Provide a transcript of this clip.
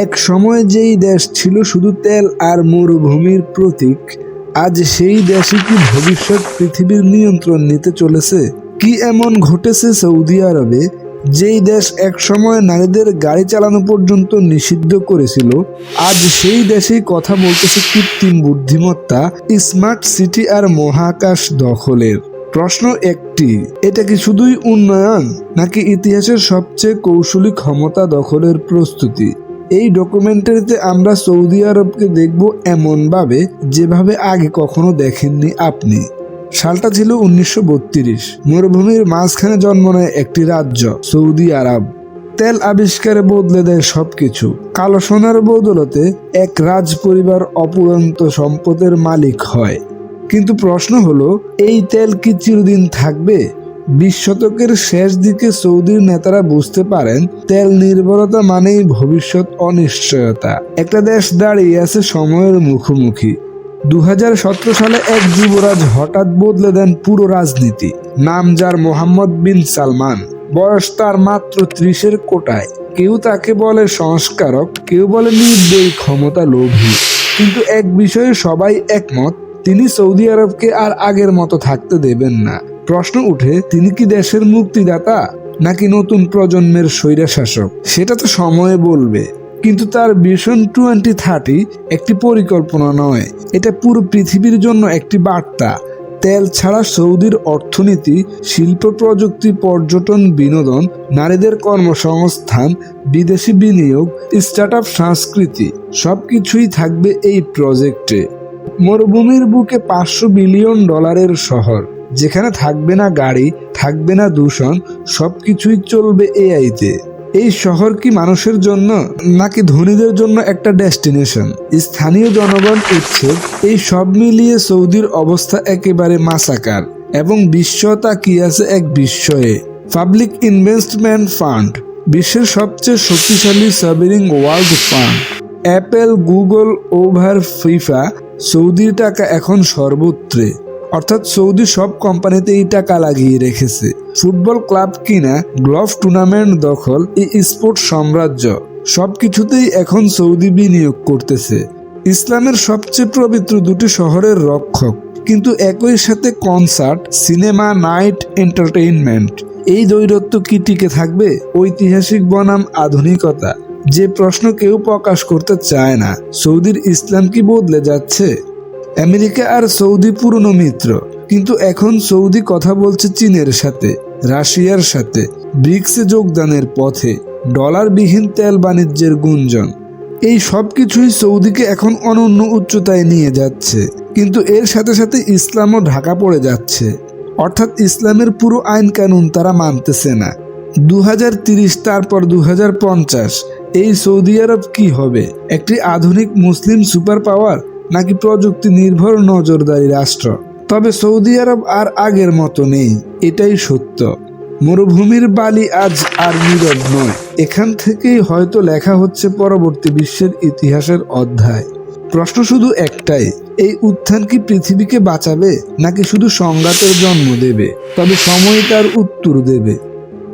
এক সময় যেই দেশ ছিল শুধু তেল আর মরুভূমির প্রতীক, আজ সেই দেশই কি ভবিষ্যৎ পৃথিবীর নিয়ন্ত্রণ নিতে চলেছে? কি এমন ঘটেছে সৌদি আরবে, যেই দেশ এক সময় নারীদের গাড়ি চালানো পর্যন্ত নিষিদ্ধ করেছিল, আজ সেই দেশেই কথা বলতেছে কৃত্রিম বুদ্ধিমত্তা, স্মার্ট সিটি আর মহাকাশ দখলের? প্রশ্ন একটি, এটা কি শুধুই উন্নয়ন, নাকি ইতিহাসের সবচেয়ে কৌশলী ক্ষমতা দখলের প্রস্তুতি? এই ডকুমেন্টারিতে আমরা সৌদি আরবকে দেখব এমনভাবে যেভাবে আগে কখনো দেখেননি আপনি। সালটা ছিল 1932। মরুভূমির মাঝখানে জন্ম নেয় একটি রাজ্য, সৌদি আরব। তেল আবিষ্কারে বদলে দেয় সবকিছু। কালো সোনার বদলতে এক রাজ পরিবার অপুরন্ত সম্পদের মালিক হয়। কিন্তু প্রশ্ন হলো, এই তেল কি চিরদিন থাকবে? 20 শতকের শেষ দিকে সৌদির নেতারা বুঝতে পারেন তেল নির্ভরতা মানেই ভবিষ্যৎ অনিশ্চয়তা। একটা দেশ দাঁড়িয়ে আছে সময়ের মুখোমুখি। 2017 সালে এক যুবরাজ হঠাৎ বদলে দেন পুরো রাজনীতি। নাম যার মোহাম্মদ বিন সালমান। বয়স তার মাত্র 30-এর কোটায়। কেউ তাকে বলে সংস্কারক, কেউ বলে নির্দয়ী ক্ষমতা লোভী। কিন্তু এক বিষয়ে সবাই একমত, তিনি সৌদি আরবকে আর আগের মতো থাকতে দেবেন না। প্রশ্ন উঠে, তিনি কি দেশের মুক্তিদাতা, নাকি নতুন প্রজন্মের স্বৈরশাসক? সেটা তো সময় বলবে। কিন্তু তার ভিশন 2030 একটি পরিকল্পনা নয়, এটা পুরো পৃথিবীর জন্য একটি বার্তা। তেল ছাড়া সৌদির অর্থনীতি, শিল্প প্রযুক্তি, পর্যটন, বিনোদন, নারীদের কর্মসংস্থান, বিদেশি বিনিয়োগ, স্টার্টআপ, সংস্কৃতি সবকিছুই থাকবে এই প্রজেক্টে। মরুভূমির বুকে $500 বিলিয়ন শহর, যেখানে থাকবে না গাড়ি, থাকবে না দূষণ, সবকিছুই চলবে এআইতে। এই শহর কি মানুষের জন্য, নাকি ধনীদের জন্য একটা ডেস্টিনেশন? স্থানীয় জনগণ উচ্ছেদ, এই সব মিলিয়ে সৌদির অবস্থা একেবারে মাসাকার। এবং বিশ্ব তাকিয়ে আছে এক বিস্ময়ে। পাবলিক ইনভেস্টমেন্ট ফান্ড, বিশ্বের সবচেয়ে শক্তিশালী sovereign world fund, Apple, Google, Uber, FIFA, সৌদির টাকা এখন সর্বত্রে। অর্থাৎ সৌদি সব কোম্পানিতেই টাকা লাগিয়ে রেখেছে। ফুটবল ক্লাব কিনা, গ্লফ টুর্নামেন্ট দখল, স্পোর্টস সাম্রাজ্য, সবকিছুতেই এখন সৌদি বিনিয়োগ করতেছে। ইসলামের সবচেয়ে পবিত্র দুটি শহরের রক্ষক, কিন্তু একই সাথে কনসার্ট, সিনেমা, নাইট এন্টারটেইনমেন্ট। এই দ্বৈরথ কি টিকে থাকবে? ঐতিহাসিক বনাম আধুনিকতা, যে প্রশ্ন কেউ প্রকাশ করতে চায় না। সৌদির ইসলাম কি বদলে যাচ্ছে? আমেরিকা আর সৌদি পুরনো মিত্র, কিন্তু এখন সৌদি কথা বলছে চীনের সাথে, রাশিয়ার সাথে, ব্রিক্সে যোগদানের পথে, ডলারবিহীন তেল বাণিজ্যের গুঞ্জন। এই সব কিছুই সৌদিকে এখন অনন্য উচ্চতায় নিয়ে যাচ্ছে। কিন্তু এর সাথে সাথে ইসলামও ঢাকা পড়ে যাচ্ছে। অর্থাৎ ইসলামের পুরো আইন কানুন তারা মানতেছে না। 2030, তারপর 2050, এই সৌদি আরব কি হবে? একটি আধুনিক মুসলিম সুপার পাওয়ার, নাকি প্রযুক্তি নির্ভর নজরদারি রাষ্ট্র? তবে সৌদি আরব আর আগের মতো নেই, এটাই সত্য। মরুভূমির বালি আজ আর নীরব নয়। এখান থেকেই হয়তো লেখা হচ্ছে পরবর্তী বিশ্বের ইতিহাসের অধ্যায়। প্রশ্ন শুধু একটাই, এই উত্থান কি পৃথিবীকে বাঁচাবে, নাকি শুধু সংঘাতের জন্ম দেবে? তবে সময় তার উত্তর দেবে।